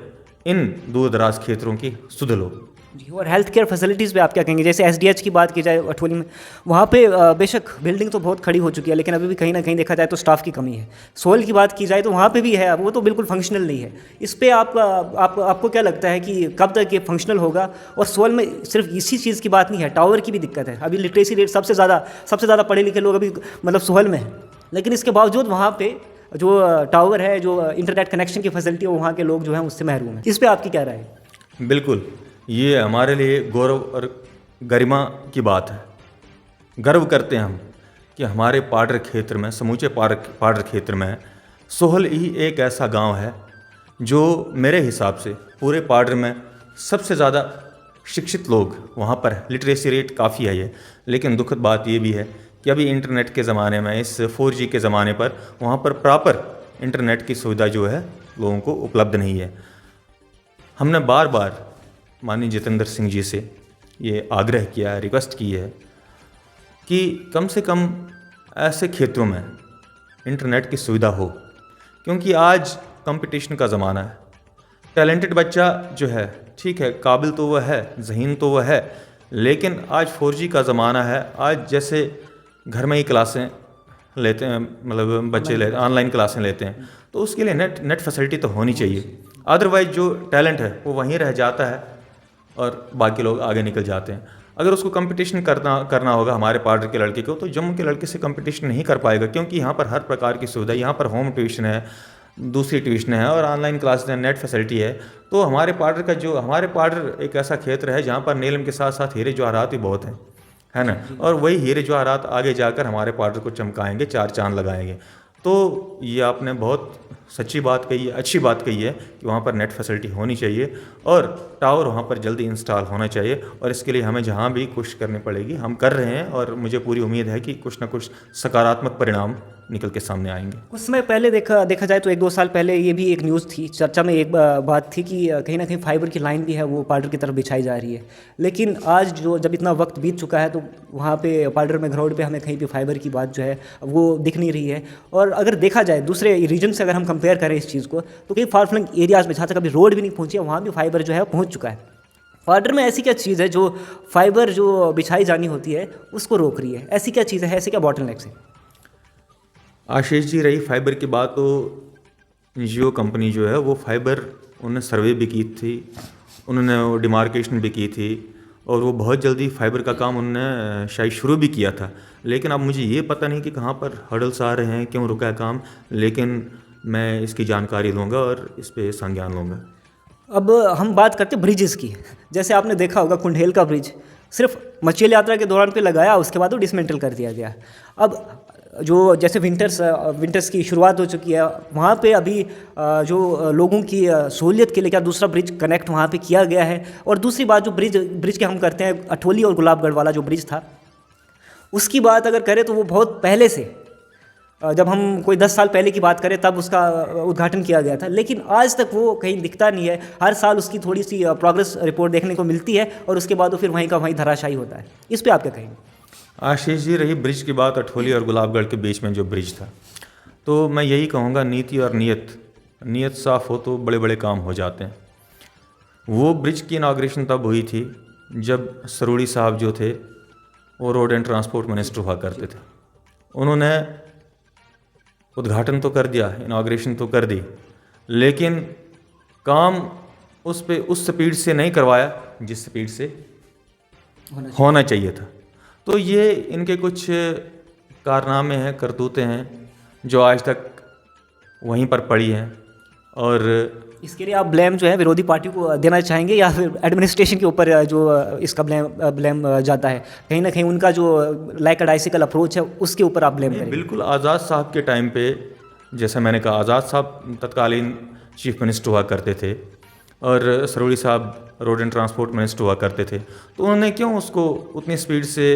इन दूर दराज क्षेत्रों की सुध लो जी। और हेल्थ केयर फैसिलिटीज़ पे आप क्या कहेंगे? जैसे SDH की बात की जाए अठोली में, वहाँ पे बेशक बिल्डिंग तो बहुत खड़ी हो चुकी है, लेकिन अभी भी कहीं ना कहीं देखा जाए तो स्टाफ की कमी है। सोल की बात की जाए तो वहाँ पे भी है, वो तो बिल्कुल फंक्शनल नहीं है। इस पर आपको क्या लगता है कि कब तक ये फंक्शनल होगा? और सोल में सिर्फ इसी चीज़ की बात नहीं है, टावर की भी दिक्कत है। अभी लिटरेसी रेट सबसे ज़्यादा पढ़े लिखे लोग अभी मतलब सोहल में है, लेकिन इसके बावजूद वहाँ पे जो टावर है, जो इंटरनेट कनेक्शन की फैसिलिटी है, वहाँ के लोग जो हैं उससे महरूम हैं। इस पर आपकी क्या राय है? बिल्कुल, ये हमारे लिए गौरव और गरिमा की बात है। गर्व करते हैं हम कि हमारे पाडर क्षेत्र में, समूचे पाडर क्षेत्र में सोहल ही एक ऐसा गांव है जो मेरे हिसाब से पूरे पाडर में सबसे ज़्यादा शिक्षित लोग वहाँ पर है। लिटरेसी रेट काफ़ी है ये, लेकिन दुखद बात ये भी है कि अभी इंटरनेट के ज़माने में, इस 4G के ज़माने पर वहाँ पर प्रॉपर इंटरनेट की सुविधा जो है लोगों को उपलब्ध नहीं है। हमने बार बार माननीय जितेंद्र सिंह जी से ये आग्रह किया है, रिक्वेस्ट की है कि कम से कम ऐसे क्षेत्रों में इंटरनेट की सुविधा हो, क्योंकि आज कंपटीशन का ज़माना है। टैलेंटेड बच्चा जो है, ठीक है, काबिल तो वह है, ज़हीन तो वह है, लेकिन आज 4G का ज़माना है। आज जैसे घर में ही क्लासें लेते हैं, मतलब बच्चे ऑनलाइन क्लासें लेते हैं, तो उसके लिए नेट फैसिलिटी तो होनी चाहिए। अदरवाइज जो टैलेंट है वो वहीं रह जाता है और बाकी लोग आगे निकल जाते हैं। अगर उसको कंपटीशन करना होगा हमारे पाडर के लड़के को, तो जम्मू के लड़के से कंपटीशन नहीं कर पाएगा, क्योंकि यहाँ पर हर प्रकार की सुविधा, यहाँ पर होम ट्यूशन है, दूसरी ट्यूशन है और ऑनलाइन क्लासेस हैं, नेट फैसिलिटी है। तो हमारे पार्डर एक ऐसा क्षेत्र है जहाँ पर नीलम के साथ साथ हीरे जवाहरात भी बहुत हैं, है ना। और वही हीरे जवाहरात आगे जाकर हमारे पार्डर को चमकाएंगे, चार चांद लगाएंगे। तो ये आपने बहुत सच्ची बात कही है, अच्छी बात कही है कि वहाँ पर नेट फैसिलिटी होनी चाहिए और टावर वहाँ पर जल्दी इंस्टॉल होना चाहिए। और इसके लिए हमें जहाँ भी कोशिश करनी पड़ेगी हम कर रहे हैं और मुझे पूरी उम्मीद है कि कुछ ना कुछ सकारात्मक परिणाम निकल के सामने आएंगे। कुछ समय पहले देखा जाए तो 1-2 साल पहले ये भी एक न्यूज़ थी, चर्चा में एक बात थी कि कहीं ना कहीं फाइबर की लाइन भी है वो पार्डर की तरफ बिछाई जा रही है। लेकिन आज जब इतना वक्त बीत चुका है तो वहाँ पे पार्डर में ग्राउंड पे हमें कहीं भी फाइबर की बात जो है वो दिख नहीं रही है। और अगर देखा जाए दूसरे रीजन से अगर हम कंपेयर करें इस चीज़ को तो कई फार फ्लंग एरियाज़ में जहाँ तक अभी रोड भी नहीं पहुँची है वहाँ भी फाइबर जो है पहुँच चुका है। पार्डर में ऐसी क्या चीज़ है जो फाइबर जो बिछाई जानी होती है उसको रोक रही है? ऐसी क्या चीज़ है, ऐसे क्या बॉटलनेक्स है? आशीष जी, रही फाइबर की बात तो जियो कंपनी जो है वो फाइबर उन्होंने सर्वे भी की थी, उन्होंने वो डिमार्केशन भी की थी और वो बहुत जल्दी फाइबर का काम उन्होंने शायद शुरू भी किया था। लेकिन अब मुझे ये पता नहीं कि कहाँ पर हर्डल्स आ रहे हैं, क्यों रुका है काम, लेकिन मैं इसकी जानकारी लूँगा और इस पर संज्ञान लूँगा। अब हम बात करते हैं ब्रिजेस की। जैसे आपने देखा होगा कुंडेल का ब्रिज सिर्फ मचेल यात्रा के दौरान पे लगाया, उसके बाद वो डिसमेंटल कर दिया गया। अब जो जैसे विंटर्स की शुरुआत हो चुकी है वहाँ पे अभी जो लोगों की सहूलियत के लिए क्या दूसरा ब्रिज कनेक्ट वहाँ पे किया गया है। और दूसरी बात जो ब्रिज के हम करते हैं अठोली और गुलाबगढ़ वाला जो ब्रिज था उसकी बात अगर करें तो वो बहुत पहले से, जब हम कोई 10 साल पहले की बात करें तब उसका उद्घाटन किया गया था, लेकिन आज तक वो कहीं दिखता नहीं है। हर साल उसकी थोड़ी सी प्रोग्रेस रिपोर्ट देखने को मिलती है और उसके बाद वो फिर वहीं का वहीं धराशायी होता है। इस पर आप क्या कहेंगे? आशीष जी, रही ब्रिज की बात अठोली और गुलाबगढ़ के बीच में जो ब्रिज था, तो मैं यही कहूँगा नीति और नीयत साफ़ हो तो बड़े बड़े काम हो जाते हैं। वो ब्रिज की इनाग्रेशन तब हुई थी जब सरूड़ी साहब जो थे वो रोड एंड ट्रांसपोर्ट मिनिस्टर हुआ करते थे। उन्होंने उद्घाटन तो कर दिया, इनाग्रेशन तो कर दी, लेकिन काम उस स्पीड से नहीं करवाया जिस स्पीड से होना चाहिए था। तो ये इनके कुछ कारनामे हैं, करतूतें हैं जो आज तक वहीं पर पड़ी हैं। और इसके लिए आप ब्लेम जो है विरोधी पार्टी को देना चाहेंगे या फिर एडमिनिस्ट्रेशन के ऊपर जो इसका ब्लेम जाता है? कहीं ना कहीं उनका जो लाइक डाइसिकल अप्रोच है उसके ऊपर आप ब्लेम करेंगे? बिल्कुल, आज़ाद साहब के टाइम पे जैसे मैंने कहा, आज़ाद साहब तत्कालीन चीफ मिनिस्टर हुआ करते थे और सरोड़ी साहब रोड एंड ट्रांसपोर्ट मिनिस्टर हुआ करते थे। तो उन्होंने क्यों उसको उतनी स्पीड से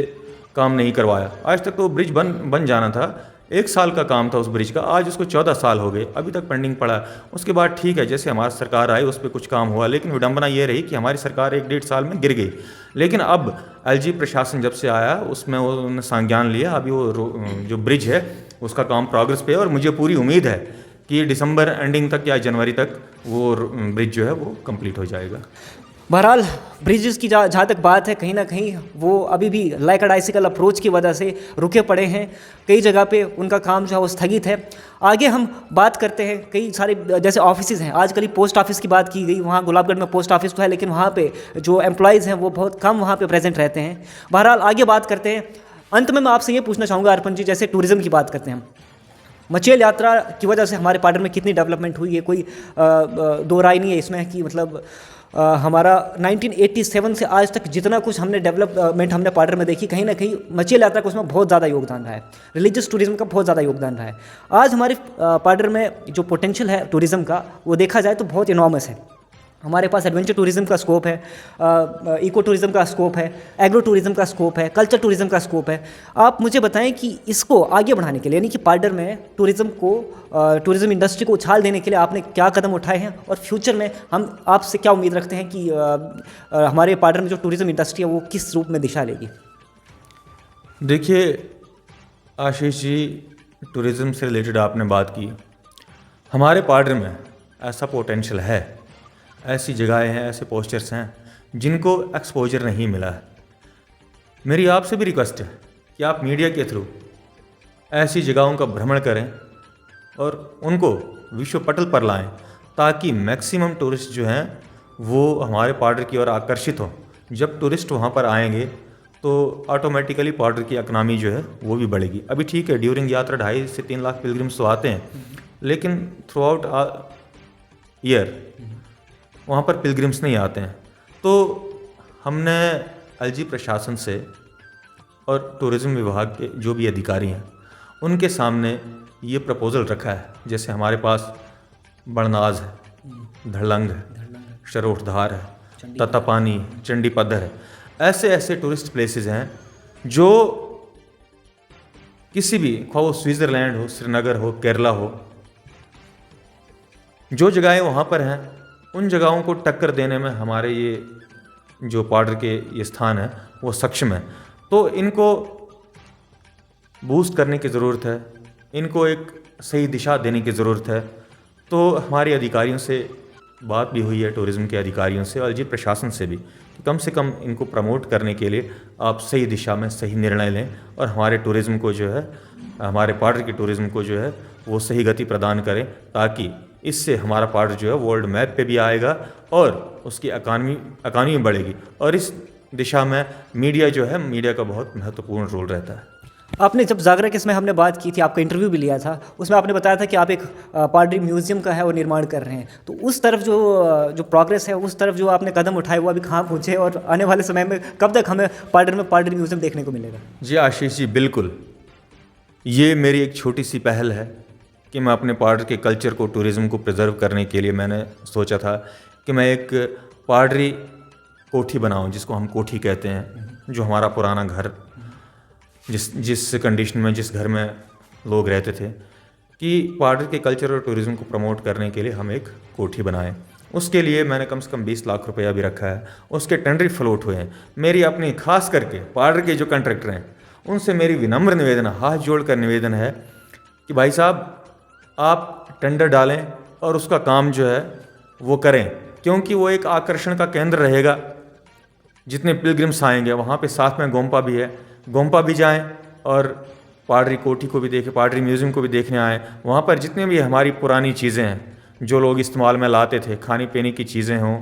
काम नहीं करवाया? आज तक तो ब्रिज बन जाना था, 1 साल का काम था उस ब्रिज का, आज उसको 14 साल हो गए, अभी तक पेंडिंग पड़ा। उसके बाद ठीक है, जैसे हमारी सरकार आई उस पर कुछ काम हुआ, लेकिन विडंबना ये रही कि हमारी सरकार 1-1.5 साल में गिर गई। लेकिन अब एलजी प्रशासन जब से आया उसमें उन्होंने संज्ञान लिया, अभी वो जो ब्रिज है उसका काम प्रोग्रेस पे है और मुझे पूरी उम्मीद है कि दिसंबर एंडिंग तक या जनवरी तक वो ब्रिज जो है वो कंप्लीट हो जाएगा। बहरहाल ब्रिजेस की जहाँ तक बात है, कहीं ना कहीं वो अभी भी लाइक डाइसिकल अप्रोच की वजह से रुके पड़े हैं। कई जगह पे उनका काम जो है वो स्थगित है। आगे हम बात करते हैं कई सारे जैसे ऑफिसेज हैं। आजकल पोस्ट ऑफिस की बात की गई, वहाँ गुलाबगढ़ में पोस्ट ऑफिस तो है लेकिन वहाँ पे जो एम्प्लॉयज़ हैं वो बहुत कम वहाँ पे प्रेजेंट रहते हैं। बहरहाल आगे बात करते हैं। अंत में मैं आपसे ये पूछना चाहूँगा अर्पण जी, जैसे टूरिज़्म की बात करते हैं हम, मचेल यात्रा की वजह से हमारे पार्डर में कितनी डेवलपमेंट हुई है, कोई दो राय नहीं है इसमें कि मतलब हमारा 1987 से आज तक जितना कुछ हमने डेवलपमेंट हमने पार्डर में देखी, कहीं ना कहीं मचेल यात्रा का उसमें बहुत ज़्यादा योगदान रहा है। रिलीजियस टूरिज्म का बहुत ज़्यादा योगदान रहा है। आज हमारे पार्डर में जो पोटेंशियल है टूरिज़्म का वो देखा जाए तो बहुत इनॉर्मस है। हमारे पास एडवेंचर टूरिज़्म का स्कोप है, इको टूरिज़्म का स्कोप है, एग्रो टूरिज़्म का स्कोप है, कल्चर टूरिज़्म का स्कोप है। आप मुझे बताएं कि इसको आगे बढ़ाने के लिए, यानी कि पार्डर में टूरिज़्म इंडस्ट्री को उछाल देने के लिए आपने क्या कदम उठाए हैं और फ्यूचर में हम आपसे क्या उम्मीद रखते हैं कि हमारे पार्डर में जो टूरिज़्म इंडस्ट्री है वो किस रूप में दिशा लेगी? देखिए आशीष जी, टूरिज़्म से रिलेटेड आपने बात की। हमारे पार्डर में ऐसा पोटेंशियल है, ऐसी जगहें हैं, ऐसे पोस्चर्स हैं जिनको एक्सपोजर नहीं मिला है। मेरी आपसे भी रिक्वेस्ट है कि आप मीडिया के थ्रू ऐसी जगहों का भ्रमण करें और उनको विश्व पटल पर लाएं ताकि मैक्सिमम टूरिस्ट जो हैं वो हमारे पार्डर की ओर आकर्षित हों। जब टूरिस्ट वहाँ पर आएंगे तो ऑटोमेटिकली पार्डर की इकनॉमी जो है वो भी बढ़ेगी। अभी ठीक है, ड्यूरिंग यात्रा 2.5 से 3 लाख पिलग्रिम्स तो आते हैं, लेकिन थ्रू आउट ईयर वहाँ पर पिलग्रिम्स नहीं आते हैं। तो हमने अलजी प्रशासन से और टूरिज़्म विभाग के जो भी अधिकारी हैं उनके सामने ये प्रपोज़ल रखा है। जैसे हमारे पास बड़नाज है, धड़लंग है, शरोठधार है, तत्तापानी, चंडी पद्धर है, ऐसे ऐसे टूरिस्ट प्लेसेस हैं जो किसी भी, ख्वाह वो स्विट्ज़रलैंड हो, श्रीनगर हो, केरला हो, जो जगहें वहाँ पर हैं उन जगहों को टक्कर देने में हमारे ये जो पाउडर के ये स्थान है वो सक्षम है। तो इनको बूस्ट करने की ज़रूरत है, इनको एक सही दिशा देने की ज़रूरत है। तो हमारे अधिकारियों से बात भी हुई है, टूरिज़्म के अधिकारियों से और अलजी प्रशासन से भी, कि कम से कम इनको प्रमोट करने के लिए आप सही दिशा में सही निर्णय लें और हमारे टूरिज़्म को जो है, हमारे पाउडर के टूरिज़्म को जो है वो सही गति प्रदान करें, ताकि इससे हमारा पाउडर जो है वर्ल्ड मैप पे भी आएगा और उसकी इकानमी बढ़ेगी। और इस दिशा में मीडिया जो है, मीडिया का बहुत महत्वपूर्ण रोल रहता है। आपने जब जागरा केस में हमने बात की थी, आपका इंटरव्यू भी लिया था, उसमें आपने बताया था कि आप एक पाउडरी म्यूज़ियम का है वो निर्माण कर रहे हैं। तो उस तरफ जो प्रोग्रेस है, उस तरफ जो आपने कदम उठाए वो अभी कहाँ पहुँचे और आने वाले समय में कब तक हमें पाउडरी म्यूज़ियम देखने को मिलेगा? जी आशीष जी, बिल्कुल, ये मेरी एक छोटी सी पहल है कि मैं अपने पाउडर के कल्चर को, टूरिज़्म को प्रिजर्व करने के लिए मैंने सोचा था कि मैं एक पाउडरी कोठी बनाऊं, जिसको हम कोठी कहते हैं, जो हमारा पुराना घर, जिस कंडीशन में, जिस घर में लोग रहते थे, कि पाउडर के कल्चर और टूरिज़्म को प्रमोट करने के लिए हम एक कोठी बनाएं। उसके लिए मैंने कम से कम 20 लाख रुपया भी रखा है। उसके टेंडर फ्लोट हुए हैं। मेरी अपनी खास करके पाउडर के जो कॉन्ट्रैक्टर हैं उनसे मेरी विनम्र निवेदन, हाथ जोड़कर निवेदन है कि भाई साहब, आप टेंडर डालें और उसका काम जो है वो करें, क्योंकि वो एक आकर्षण का केंद्र रहेगा। जितने पिलग्रिम्स आएंगे वहाँ पे साथ में गोम्पा भी है, गोम्पा भी जाएं और पाउडरी कोठी को भी देखें, पाउडरी म्यूज़ियम को भी देखने आएँ। वहाँ पर जितने भी हमारी पुरानी चीज़ें हैं जो लोग इस्तेमाल में लाते थे, खाने पीने की चीज़ें हों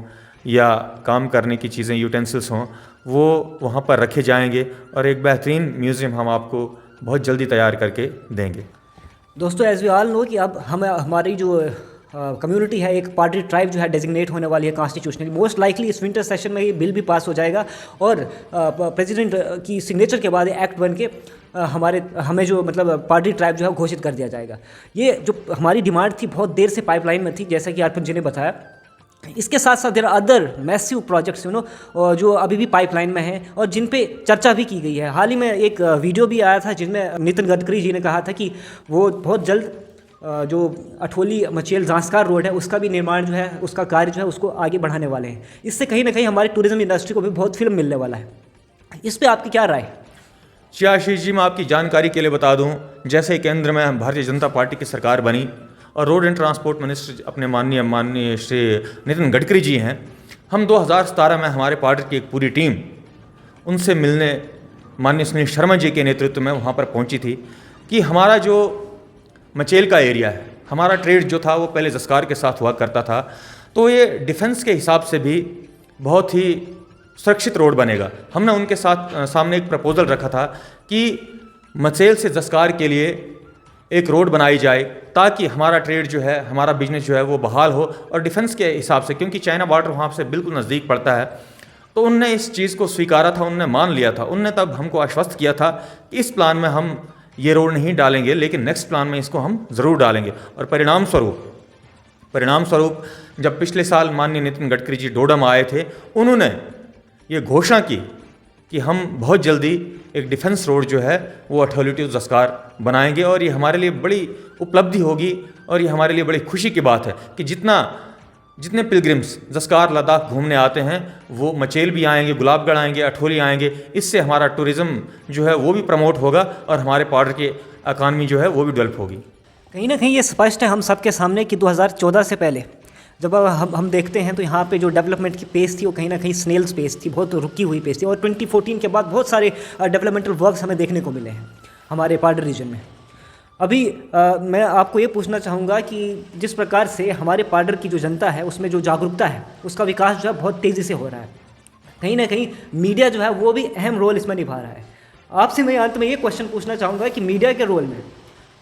या काम करने की चीज़ें, यूटेंसिल्स हों, वो वहाँ पर रखे जाएंगे और एक बेहतरीन म्यूज़ियम हम आपको बहुत जल्दी तैयार करके देंगे। दोस्तों, एज वी ऑल नो कि अब हमारी जो कम्युनिटी है, एक पाउडरी ट्राइब जो है डेजिग्नेट होने वाली है कॉन्स्टिट्यूशनली। मोस्ट लाइकली इस विंटर सेशन में ये बिल भी पास हो जाएगा और प्रेसिडेंट की सिग्नेचर के बाद एक्ट बन के हमें जो मतलब पाउडरी ट्राइब जो है घोषित कर दिया जाएगा। ये जो हमारी डिमांड थी बहुत देर से पाइपलाइन में थी, जैसा कि अर्पण जी ने बताया। इसके साथ साथ देयर अदर मैसिव प्रोजेक्ट्स जो अभी भी पाइपलाइन में हैं और जिन पे चर्चा भी की गई है। हाल ही में एक वीडियो भी आया था जिनमें नितिन गडकरी जी ने कहा था कि वो बहुत जल्द जो अठोली मचेल जांस्कार रोड है उसका भी निर्माण जो है, उसका कार्य जो है उसको आगे बढ़ाने वाले हैं। इससे कहीं ना कहीं हमारी टूरिज्म इंडस्ट्री को भी बहुत फिल्म मिलने वाला है। इस पर आपकी क्या राय? आशीष जी, मैं आपकी जानकारी के लिए बता दूं, जैसे केंद्र में भारतीय जनता पार्टी की सरकार बनी और रोड एंड ट्रांसपोर्ट मिनिस्टर अपने माननीय श्री नितिन गडकरी जी हैं, हम 2017 में हमारे पार्टी की एक पूरी टीम उनसे मिलने माननीय सुनील शर्मा जी के नेतृत्व में वहाँ पर पहुँची थी कि हमारा जो मचेल का एरिया है, हमारा ट्रेड जो था वो पहले जस्कार के साथ हुआ करता था, तो ये डिफेंस के हिसाब से भी बहुत ही सुरक्षित रोड बनेगा। हमने उनके सामने एक प्रपोजल रखा था कि मचेल से जस्कार के लिए एक रोड बनाई जाए ताकि हमारा ट्रेड जो है, हमारा बिजनेस जो है वो बहाल हो। और डिफेंस के हिसाब से, क्योंकि चाइना बॉर्डर वहाँ से बिल्कुल नज़दीक पड़ता है, तो उनने इस चीज़ को स्वीकारा था, उनने मान लिया था। उनने तब हमको आश्वस्त किया था कि इस प्लान में हम ये रोड नहीं डालेंगे, लेकिन नेक्स्ट प्लान में इसको हम ज़रूर डालेंगे। और परिणाम स्वरूप जब पिछले साल माननीय नितिन गडकरी जी डोडम आए थे, उन्होंने ये घोषणा की कि हम बहुत जल्दी एक डिफेंस रोड जो है वो अठौली टू जस्कार बनाएंगे। और ये हमारे लिए बड़ी उपलब्धि होगी और ये हमारे लिए बड़ी खुशी की बात है कि जितने पिलग्रिम्स जस्कार लद्दाख घूमने आते हैं वो मचेल भी आएंगे, गुलाबगढ़ आएंगे, अठौली आएंगे। इससे हमारा टूरिज़्म जो है वो भी प्रमोट होगा और हमारे पाउडर की इकानमी जो है वो भी डेवलप होगी। कहीं ना कहीं ये स्पष्ट है हम सबके सामने कि 2014 से पहले जब हम देखते हैं तो यहाँ पे जो डेवलपमेंट की पेस थी वो कहीं ना कहीं स्नेल्स पेस थी, बहुत रुकी हुई पेस थी। और 2014 के बाद बहुत सारे डेवलपमेंटल वर्क्स हमें देखने को मिले हैं हमारे पाउडर रीजन में। अभी मैं आपको ये पूछना चाहूँगा कि जिस प्रकार से हमारे पाउडर की जो जनता है उसमें जो जागरूकता है उसका विकास जो है बहुत तेज़ी से हो रहा है, कहीं ना कहीं मीडिया जो है वो भी अहम रोल इसमें निभा रहा है। आपसे मैं अंत में ये क्वेश्चन पूछना चाहूँगा कि मीडिया के रोल में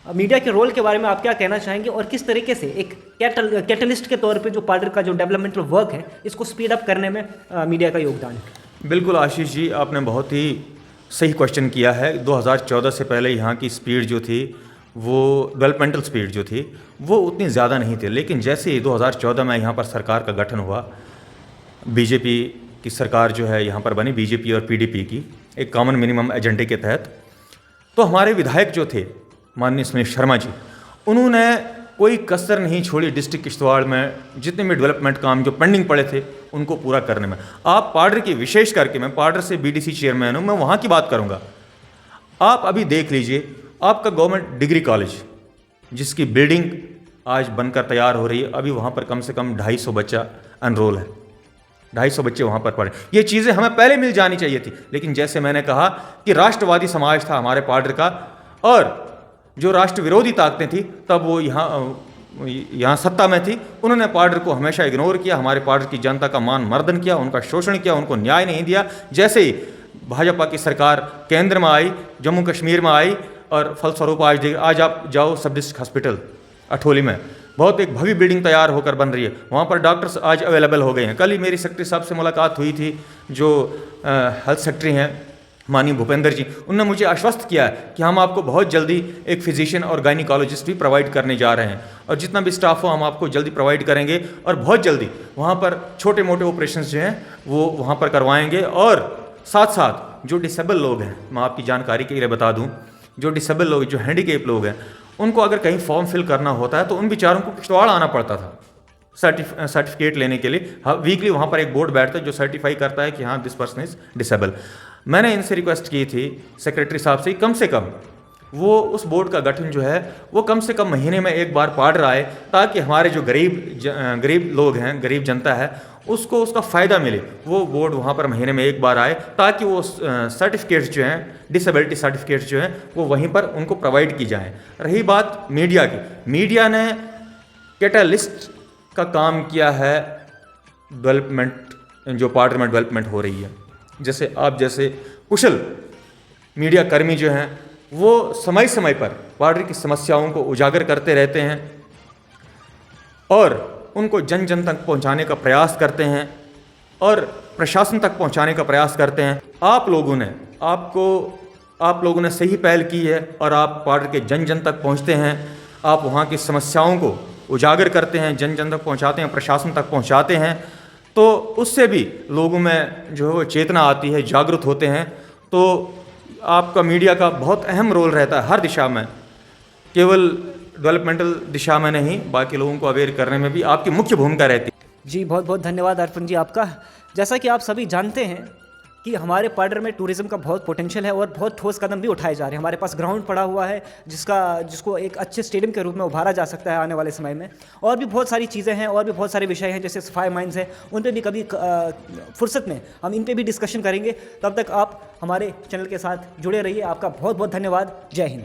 मीडिया के रोल के बारे में आप क्या कहना चाहेंगे और किस तरीके से एक कैटलिस्ट के तौर पे जो पाडर का जो डेवलपमेंटल वर्क है इसको स्पीड अप करने में मीडिया का योगदान है? बिल्कुल आशीष जी, आपने बहुत ही सही क्वेश्चन किया है। 2014 से पहले यहाँ की स्पीड जो थी वो डेवलपमेंटल स्पीड जो थी वो उतनी ज़्यादा नहीं थी, लेकिन जैसे ही 2014 में यहाँ पर सरकार का गठन हुआ, बीजेपी की सरकार जो है यहाँ पर बनी, बीजेपी और पीडीपी की एक कॉमन मिनिमम एजेंडे के तहत, तो हमारे विधायक जो थे माननीय सुनील शर्मा जी, उन्होंने कोई कसर नहीं छोड़ी डिस्ट्रिक्ट किश्तवाड़ में जितने भी डेवलपमेंट काम जो पेंडिंग पड़े थे उनको पूरा करने में। आप पाडर की, विशेष करके मैं पाडर से बीडीसी चेयरमैन हूँ, मैं वहाँ की बात करूँगा। आप अभी देख लीजिए, आपका गवर्नमेंट डिग्री कॉलेज जिसकी बिल्डिंग आज बनकर तैयार हो रही है, अभी वहाँ पर कम से कम 250 बच्चा एनरोल है, 250 बच्चे वहाँ पर पढ़े। ये चीज़ें हमें पहले मिल जानी चाहिए थी, लेकिन जैसे मैंने कहा कि राष्ट्रवादी समाज था हमारे पाडर का, और जो राष्ट्र विरोधी ताकतें थी तब वो यहाँ सत्ता में थी, उन्होंने पाडर को हमेशा इग्नोर किया, हमारे पाडर की जनता का मान मर्दन किया, उनका शोषण किया, उनको न्याय नहीं दिया। जैसे ही भाजपा की सरकार केंद्र में आई, जम्मू कश्मीर में आई, और फलस्वरूप आज आप जाओ सब डिस्ट्रिक्ट हॉस्पिटल अठोली में, बहुत एक भव्य बिल्डिंग तैयार होकर बन रही है, वहाँ पर डॉक्टर्स आज अवेलेबल हो गए हैं। कल ही मेरी सेक्रेटरी साहब से मुलाकात हुई थी, जो हेल्थ सेक्रेटरी हैं माननीय भूपेंद्र जी, उन्होंने मुझे आश्वस्त किया है कि हम आपको बहुत जल्दी एक फिजिशियन और गायनिकोलॉजिस्ट भी प्रोवाइड करने जा रहे हैं, और जितना भी स्टाफ हो हम आपको जल्दी प्रोवाइड करेंगे, और बहुत जल्दी वहाँ पर छोटे मोटे ऑपरेशंस जो हैं वो वहाँ पर करवाएंगे। और साथ साथ जो डिसेबल लोग हैं, मैं आपकी जानकारी के लिए बता दूँ, जो डिसेबल लोग, जो हैंडीकेप लोग हैं, उनको अगर कहीं फॉर्म फिल करना होता है तो उन बेचारों को किश्तवाड़ आना पड़ता था सर्टिफिकेट लेने के लिए। वीकली वहाँ पर एक बोर्ड बैठता है जो सर्टिफाई करता है कि हाँ दिस पर्सन इज डिसेबल। मैंने इनसे रिक्वेस्ट की थी सेक्रेटरी साहब से, कम कम वो उस बोर्ड का गठन जो है वो कम से कम महीने में एक बार पाडर आए, ताकि हमारे जो गरीब लोग हैं, गरीब जनता है, उसको उसका फ़ायदा मिले। वो बोर्ड वहाँ पर महीने में एक बार आए, ताकि वो सर्टिफिकेट्स जो हैं, डिसेबिलिटी सर्टिफिकेट्स जो हैं, वो वहीं पर उनको प्रोवाइड की जाएँ। रही बात मीडिया की, मीडिया ने कैटलिस्ट का काम किया है डेवलपमेंट, जो पाडर में डेवलपमेंट हो रही है। जैसे आप जैसे कुशल मीडिया कर्मी जो हैं वो समय समय पर पाडर की समस्याओं को उजागर करते रहते हैं और उनको जन जन तक पहुंचाने का प्रयास करते हैं और प्रशासन तक पहुंचाने का प्रयास करते हैं। आप लोगों ने सही पहल की है और आप पाडर के जन जन तक पहुंचते हैं, आप वहाँ की समस्याओं को उजागर करते हैं, जन जन तक पहुँचाते हैं, प्रशासन तक पहुँचाते हैं, तो उससे भी लोगों में जो है वो चेतना आती है, जागरूक होते हैं। तो आपका मीडिया का बहुत अहम रोल रहता है हर दिशा में, केवल डेवलपमेंटल दिशा में नहीं, बाकी लोगों को अवेयर करने में भी आपकी मुख्य भूमिका रहती है। जी बहुत बहुत धन्यवाद अर्पण जी आपका। जैसा कि आप सभी जानते हैं कि हमारे पाडर में टूरिज़्म का बहुत पोटेंशियल है और बहुत ठोस कदम भी उठाए जा रहे हैं। हमारे पास ग्राउंड पड़ा हुआ है जिसको एक अच्छे स्टेडियम के रूप में उभारा जा सकता है आने वाले समय में। और भी बहुत सारी चीज़ें हैं और भी बहुत सारे विषय हैं, जैसे सफाई माइंस है, उन पर भी कभी फुर्सत में हम इन पर भी डिस्कशन करेंगे। तब तक आप हमारे चैनल के साथ जुड़े रहिए। आपका बहुत बहुत धन्यवाद। जय हिंद।